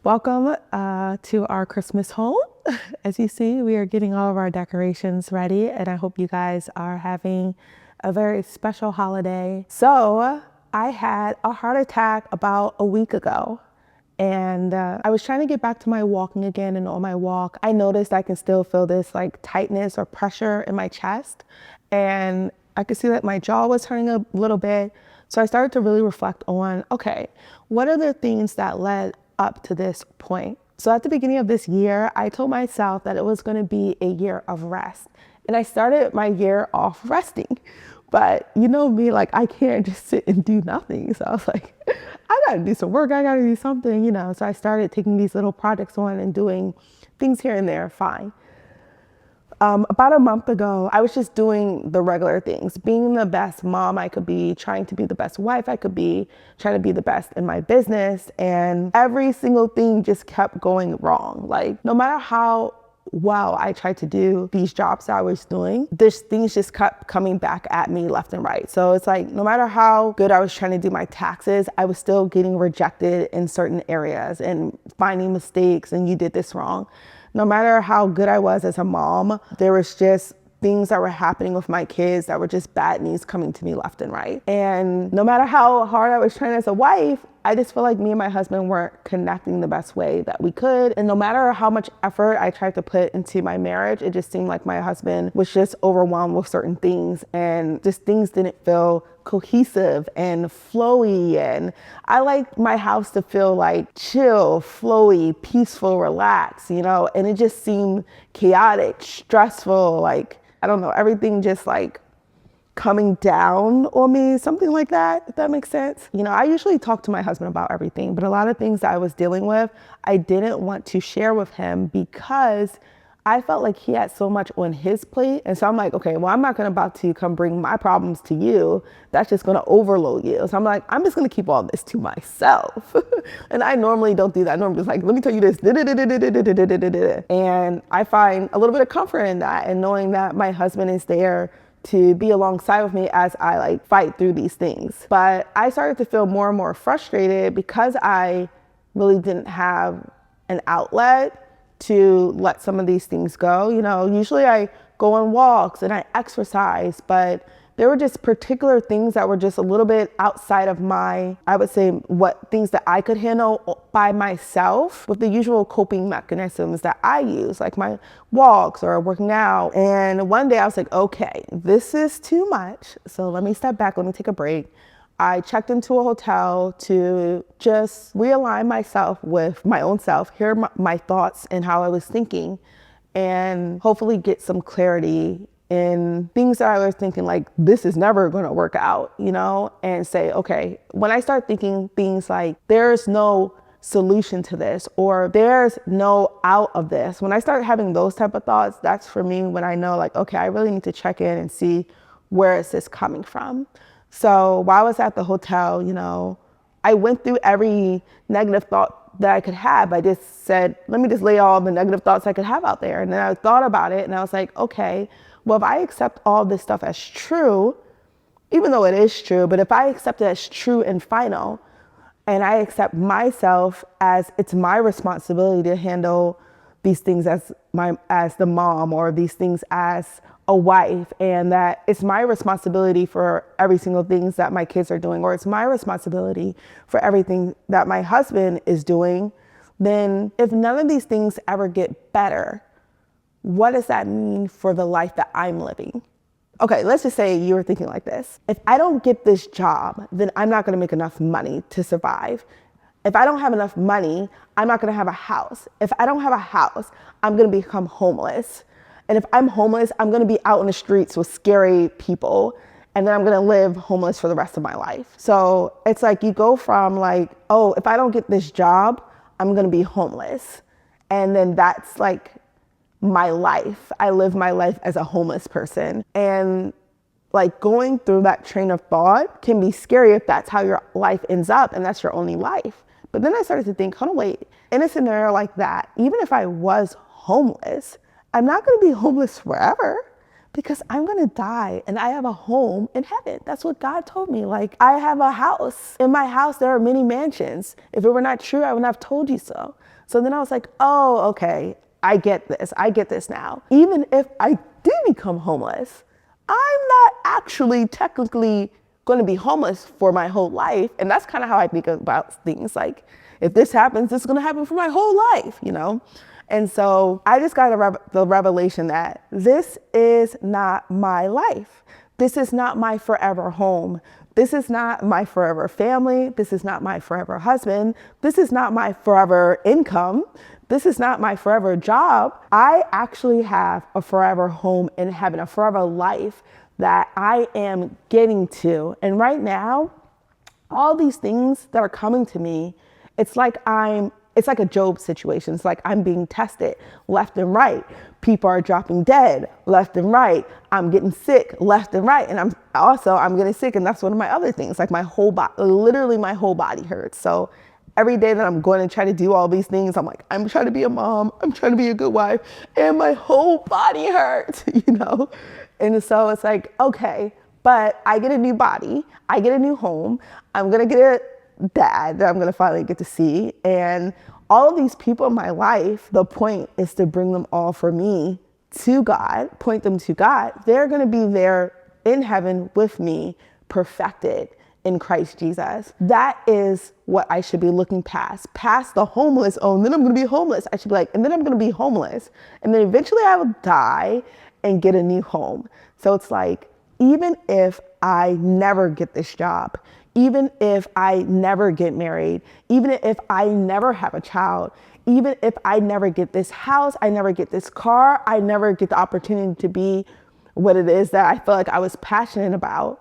Welcome to our Christmas home. As you see, we are getting all of our decorations ready, and I hope you guys are having a very special holiday. So I had a heart attack about a week ago, and I was trying to get back to my walking again, and on my walk, I noticed I can still feel this like tightness or pressure in my chest, and I could see that my jaw was turning a little bit. So I started to really reflect on, okay, what are the things that led up to this point? So at the beginning of this year, I told myself that it was going to be a year of rest. And I started my year off resting. But you know me, like I can't just sit and do nothing. So I was like, I got to do some work. I got to do something, you know. So I started taking these little projects on and doing things here and there, fine. About a month ago, I was just doing the regular things, being the best mom I could be, trying to be the best wife I could be, trying to be the best in my business. And every single thing just kept going wrong. Like no matter how well I tried to do these jobs that I was doing, these things just kept coming back at me left and right. So it's like, no matter how good I was trying to do my taxes, I was still getting rejected in certain areas and finding mistakes and you did this wrong. No matter how good I was as a mom, there was just things that were happening with my kids that were just bad news coming to me left and right. And no matter how hard I was trying as a wife, I just feel like me and my husband weren't connecting the best way that we could. And no matter how much effort I tried to put into my marriage, it just seemed like my husband was just overwhelmed with certain things and just things didn't feel cohesive and flowy. And I like my house to feel like chill, flowy, peaceful, relaxed, you know, and it just seemed chaotic, stressful, like, I don't know, everything just like coming down on me, something like that, if that makes sense. You know, I usually talk to my husband about everything, but a lot of things that I was dealing with, I didn't want to share with him because I felt like he had so much on his plate. And so I'm like, okay, well, I'm not about to come bring my problems to you. That's just going to overload you. So I'm like, I'm just going to keep all this to myself. And I normally don't do that. I normally just like, let me tell you this. And I find a little bit of comfort in that and knowing that my husband is there to be alongside with me as I like fight through these things. But I started to feel more and more frustrated because I really didn't have an outlet to let some of these things go. You know, usually I go on walks and I exercise, but there were just particular things that were just a little bit outside of my, I would say, what things that I could handle by myself with the usual coping mechanisms that I use, like my walks or working out. And one day I was like, okay, this is too much. So let me step back, let me take a break. I checked into a hotel to just realign myself with my own self, hear my thoughts and how I was thinking, and hopefully get some clarity in things that I was thinking like, this is never going to work out, you know, and say, okay, when I start thinking things like there's no solution to this or there's no out of this, when I start having those type of thoughts, that's for me when I know like, okay, I really need to check in and see where is this coming from. So while I was at the hotel, you know, I went through every negative thought that I could have. I just said, let me just lay all the negative thoughts I could have out there. And then I thought about it and I was like, okay, well, if I accept all this stuff as true, even though it is true, but if I accept it as true and final, and I accept myself as it's my responsibility to handle these things as the mom or these things as a wife, and that it's my responsibility for every single things that my kids are doing, or it's my responsibility for everything that my husband is doing, then if none of these things ever get better, what does that mean for the life that I'm living? Okay, let's just say you were thinking like this. If I don't get this job, then I'm not gonna make enough money to survive. If I don't have enough money, I'm not gonna have a house. If I don't have a house, I'm gonna become homeless. And if I'm homeless, I'm gonna be out in the streets with scary people, and then I'm gonna live homeless for the rest of my life. So it's like you go from like, oh, if I don't get this job, I'm gonna be homeless. And then that's like my life. I live my life as a homeless person. And like going through that train of thought can be scary if that's how your life ends up and that's your only life. But then I started to think, hold on, wait, in a scenario like that, even if I was homeless, I'm not going to be homeless forever Because I'm going to die and I have a home in heaven. That's what God told me. Like, I have a house. In my house, there are many mansions. If it were not true, I wouldn't have told you so. So then I was like, oh, okay, I get this. I get this now. Even if I do become homeless, I'm not actually technically going to be homeless for my whole life. And that's kind of how I think about things. Like, if this happens, this is going to happen for my whole life, you know? And so I just got the revelation that this is not my life. This is not my forever home. This is not my forever family. This is not my forever husband. This is not my forever income. This is not my forever job. I actually have a forever home in heaven, a forever life that I am getting to. And right now, all these things that are coming to me, it's like a Job situation. It's like I'm being tested left and right. People are dropping dead left and right. I'm getting sick left and right. And I'm getting sick. And that's one of my other things. Like my whole body, literally my whole body hurts. So every day that I'm going to try to do all these things, I'm like, I'm trying to be a mom. I'm trying to be a good wife. And my whole body hurts, you know? And so it's like, okay, but I get a new body. I get a new home. I'm going to get a dad that I'm going to finally get to see. And all of these people in my life, the point is to bring them all for me to God, point them to God. They're going to be there in heaven with me, perfected in Christ Jesus. That is what I should be looking past the homeless. Oh, and then I'm going to be homeless. I should be like, and then I'm going to be homeless. And then eventually I will die and get a new home. So it's like, even if I never get this job, even if I never get married, even if I never have a child, even if I never get this house, I never get this car, I never get the opportunity to be what it is that I feel like I was passionate about,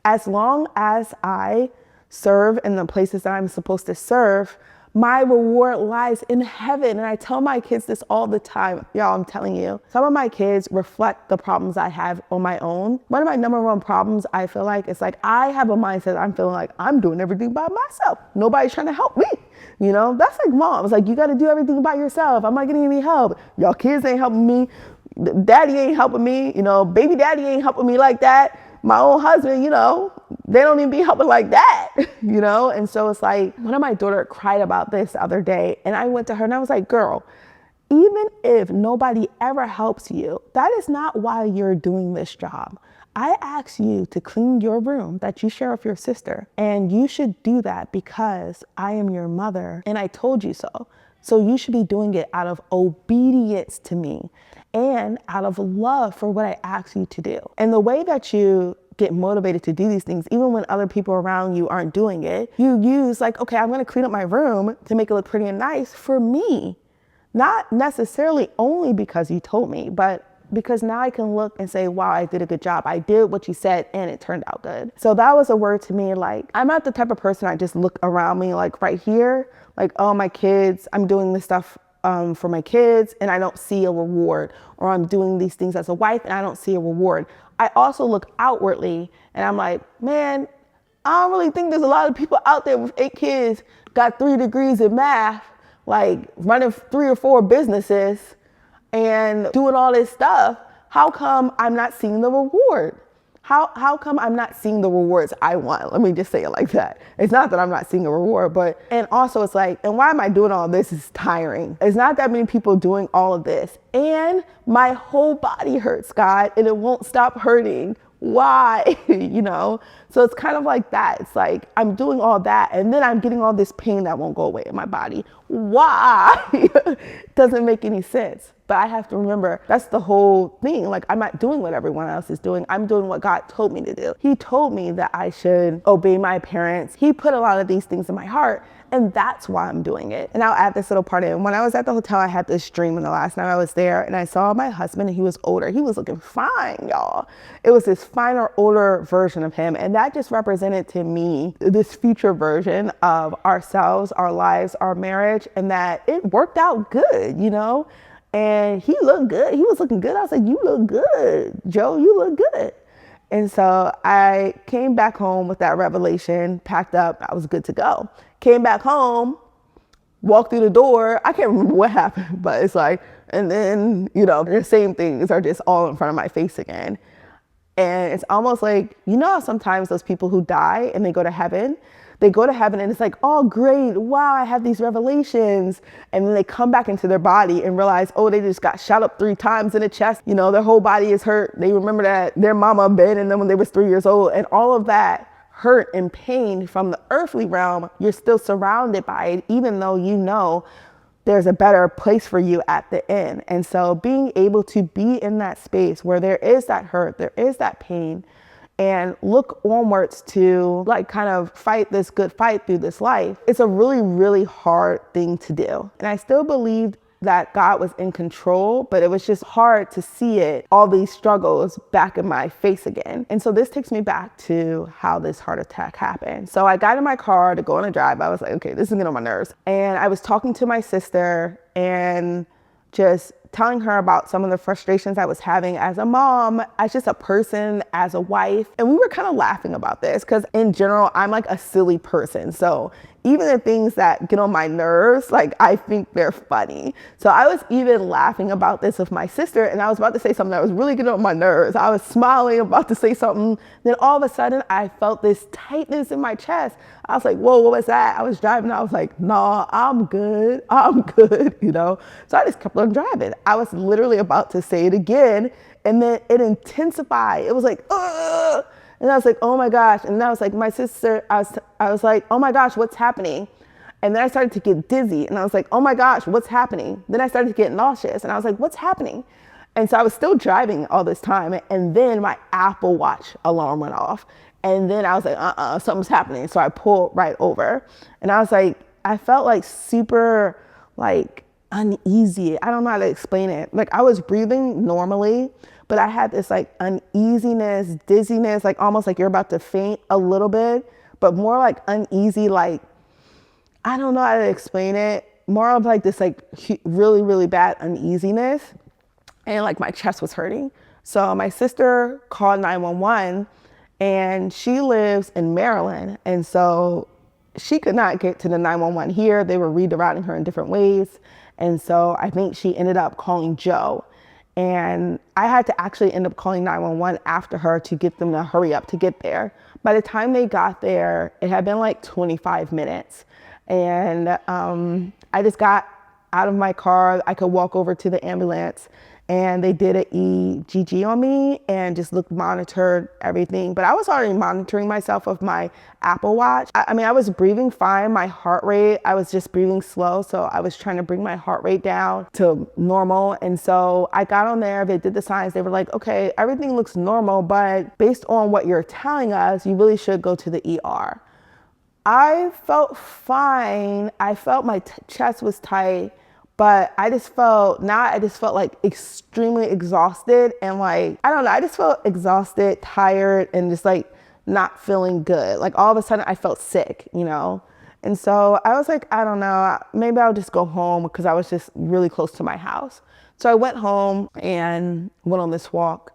as long as I serve in the places that I'm supposed to serve, my reward lies in heaven. And I tell my kids this all the time. Y'all, I'm telling you, some of my kids reflect the problems I have on my own. One of my number one problems, I feel like, is like, I have a mindset, I'm feeling like I'm doing everything by myself. Nobody's trying to help me. You know, that's like mom. It's like, you got to do everything by yourself. I'm not getting any help. Y'all kids ain't helping me. Daddy ain't helping me. You know, baby daddy ain't helping me like that. My own husband, you know, they don't even be helping like that, you know? And so it's like, one of my daughter cried about this the other day, and I went to her and I was like, girl, even if nobody ever helps you, that is not why you're doing this job. I asked you to clean your room that you share with your sister, and you should do that because I am your mother and I told you so. So you should be doing it out of obedience to me and out of love for what I asked you to do. And the way that you get motivated to do these things, even when other people around you aren't doing it, you use like, okay, I'm going to clean up my room to make it look pretty and nice for me. Not necessarily only because you told me, but because now I can look and say, wow, I did a good job. I did what you said and it turned out good. So that was a word to me. Like, I'm not the type of person I just look around me like right here, like, oh, my kids, I'm doing this stuff for my kids and I don't see a reward, or I'm doing these things as a wife and I don't see a reward. I also look outwardly and I'm like, man, I don't really think there's a lot of people out there with 8 kids, got 3 degrees in math, like running 3 or 4 businesses and doing all this stuff. How come I'm not seeing the reward? How come I'm not seeing the rewards I want? Let me just say it like that. It's not that I'm not seeing a reward, but, and also it's like, and why am I doing all this? Is tiring. It's not that many people doing all of this. And my whole body hurts, God, and it won't stop hurting. Why? You know? So it's kind of like that. It's like, I'm doing all that and then I'm getting all this pain that won't go away in my body. Why? It doesn't make any sense. But I have to remember, that's the whole thing. Like, I'm not doing what everyone else is doing. I'm doing what God told me to do. He told me that I should obey my parents. He put a lot of these things in my heart, and that's why I'm doing it. And I'll add this little part in. When I was at the hotel, I had this dream, and the last night I was there, and I saw my husband, and he was older. He was looking fine, y'all. It was this finer, older version of him, and that just represented to me this future version of ourselves, our lives, our marriage, and that it worked out good, you know? And he looked good. He was looking good. I was like, you look good, Joe, you look good. And so I came back home with that revelation, packed up, I was good to go. Came back home, walk through the door. I can't remember what happened, but it's like, and then, the same things are just all in front of my face again. And it's almost like, how sometimes those people who die and they go to heaven and it's like, oh, great. Wow, I have these revelations. And then they come back into their body and realize, oh, they just got shot up 3 times in the chest. Their whole body is hurt. They remember that their mama abandoned them when they was 3 years old, and all of that hurt and pain from the earthly realm, you're still surrounded by it, even though there's a better place for you at the end. And so being able to be in that space where there is that hurt, there is that pain, and look onwards to kind of fight this good fight through this life, it's a really, really hard thing to do. And I still believed that God was in control, but it was just hard to see it, all these struggles back in my face again. And so this takes me back to how this heart attack happened. So I got in my car to go on a drive. I was like, okay, this is getting on my nerves. And I was talking to my sister and just telling her about some of the frustrations I was having as a mom, as just a person, as a wife. And we were kind of laughing about this because in general, I'm like a silly person. So even the things that get on my nerves, I think they're funny. So I was even laughing about this with my sister, and I was about to say something that was really getting on my nerves. I was smiling, about to say something. Then all of a sudden I felt this tightness in my chest. I was like, whoa, what was that? I was driving. I was like, nah, I'm good. So I just kept on driving. I was literally about to say it again, and then it intensified. It was like, ugh. And I was like, oh my gosh. And then I was like, my sister, I was like, oh my gosh, what's happening? And then I started to get dizzy, and I was like, oh my gosh, what's happening? Then I started to get nauseous, and I was like, what's happening? And so I was still driving all this time, and then my Apple Watch alarm went off. And then I was like, something's happening. So I pulled right over, and I was like, I felt like super uneasy. I don't know how to explain it. I was breathing normally, but I had this uneasiness, dizziness, almost like you're about to faint a little bit, but more uneasy, I don't know how to explain it. More of this really, really bad uneasiness, and my chest was hurting. So my sister called 911, and she lives in Maryland, and so she could not get to the 911 here. They were rerouting her in different ways, and so I think she ended up calling Joe. And I had to actually end up calling 911 after her to get them to hurry up to get there. By the time they got there, it had been 25 minutes. And I just got out of my car. I could walk over to the ambulance, and they did an EGG on me and just monitored everything. But I was already monitoring myself with my Apple Watch. I was breathing fine. My heart rate, I was just breathing slow. So I was trying to bring my heart rate down to normal. And so I got on there, they did the signs. They were like, okay, everything looks normal, but based on what you're telling us, you really should go to the ER. I felt fine. I felt my chest was tight. But I just felt extremely exhausted, and I don't know, I just felt exhausted, tired, and just not feeling good. All of a sudden I felt sick, And so I was like, I don't know, maybe I'll just go home, because I was just really close to my house. So I went home and went on this walk,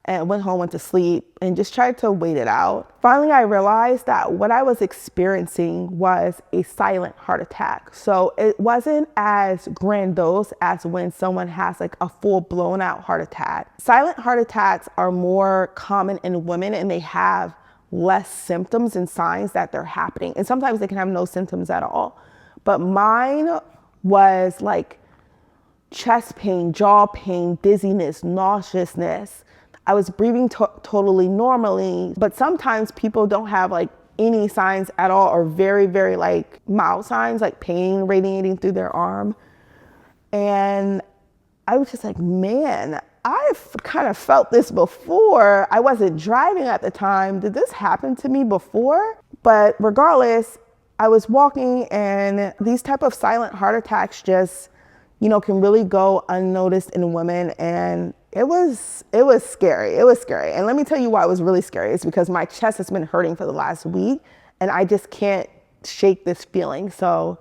and went to sleep, and just tried to wait it out. Finally, I realized that what I was experiencing was a silent heart attack. So it wasn't as grandiose as when someone has a full blown out heart attack. Silent heart attacks are more common in women, and they have less symptoms and signs that they're happening. And sometimes they can have no symptoms at all. But mine was chest pain, jaw pain, dizziness, nauseousness. I was breathing totally normally, but sometimes people don't have any signs at all, or very, very mild signs, pain radiating through their arm. And I was just man, I've kind of felt this before. I wasn't driving at the time. Did this happen to me before? But regardless, I was walking, and these type of silent heart attacks just, can really go unnoticed in women. And it was scary. It was scary. And let me tell you why it was really scary. It's because my chest has been hurting for the last week, and I just can't shake this feeling. So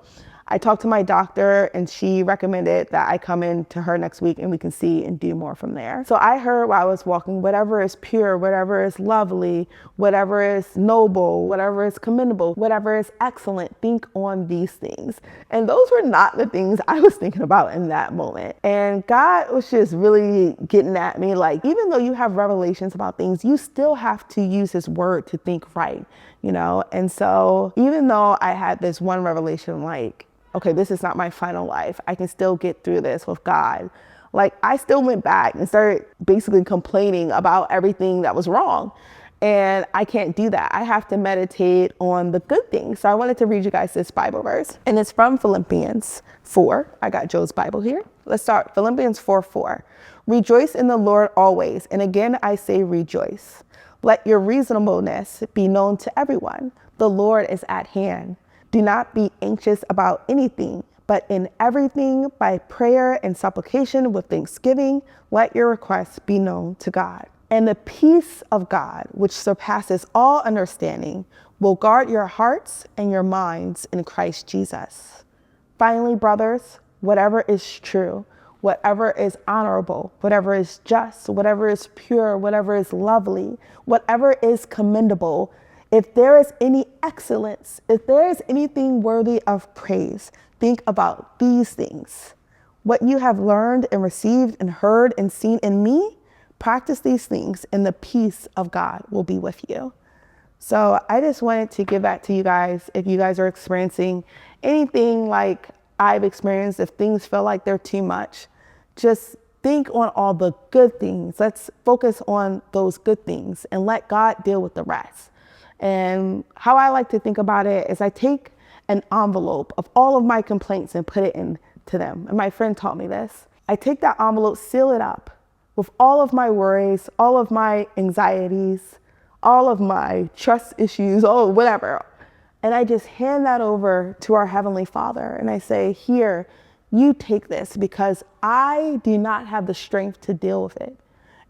I talked to my doctor and she recommended that I come in to her next week and we can see and do more from there. So I heard while I was walking, whatever is pure, whatever is lovely, whatever is noble, whatever is commendable, whatever is excellent, think on these things. And those were not the things I was thinking about in that moment. And God was just really getting at me, like, even though you have revelations about things, you still have to use his word to think right, you know? And so even though I had this one revelation, like, okay, this is not my final life, I can still get through this with God. Like, I still went back and started basically complaining about everything that was wrong. And I can't do that. I have to meditate on the good things. So I wanted to read you guys this Bible verse. And it's from Philippians 4. I got Joe's Bible here. Let's start. Philippians 4:4. Rejoice in the Lord always. And again, I say rejoice. Let your reasonableness be known to everyone. The Lord is at hand. Do not be anxious about anything, but in everything by prayer and supplication with thanksgiving, let your requests be known to God. And the peace of God, which surpasses all understanding, will guard your hearts and your minds in Christ Jesus. Finally, brothers, whatever is true, whatever is honorable, whatever is just, whatever is pure, whatever is lovely, whatever is commendable, if there is any excellence, if there is anything worthy of praise, think about these things. What you have learned and received and heard and seen in me, practice these things and the peace of God will be with you. So I just wanted to give that to you guys. If you guys are experiencing anything like I've experienced, if things feel like they're too much, just think on all the good things. Let's focus on those good things and let God deal with the rest. And how I like to think about it is I take an envelope of all of my complaints and put it into them. And my friend taught me this. I take that envelope, seal it up with all of my worries, all of my anxieties, all of my trust issues, whatever. And I just hand that over to our Heavenly Father. And I say, here, you take this because I do not have the strength to deal with it.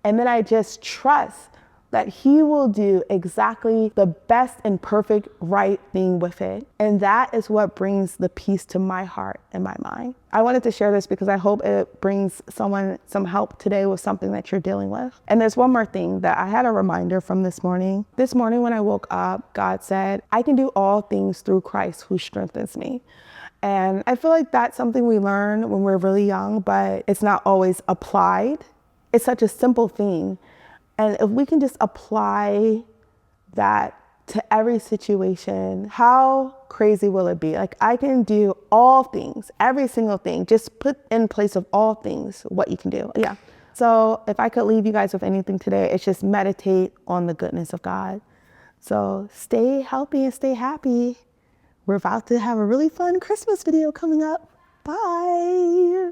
And then I just trust that he will do exactly the best and perfect right thing with it. And that is what brings the peace to my heart and my mind. I wanted to share this because I hope it brings someone some help today with something that you're dealing with. And there's one more thing that I had a reminder from this morning. This morning when I woke up, God said, I can do all things through Christ who strengthens me. And I feel like that's something we learn when we're really young, but it's not always applied. It's such a simple thing. And if we can just apply that to every situation, how crazy will it be? Like, I can do all things, every single thing, just put in place of all things what you can do. Yeah. So if I could leave you guys with anything today, it's just meditate on the goodness of God. So stay healthy and stay happy. We're about to have a really fun Christmas video coming up. Bye.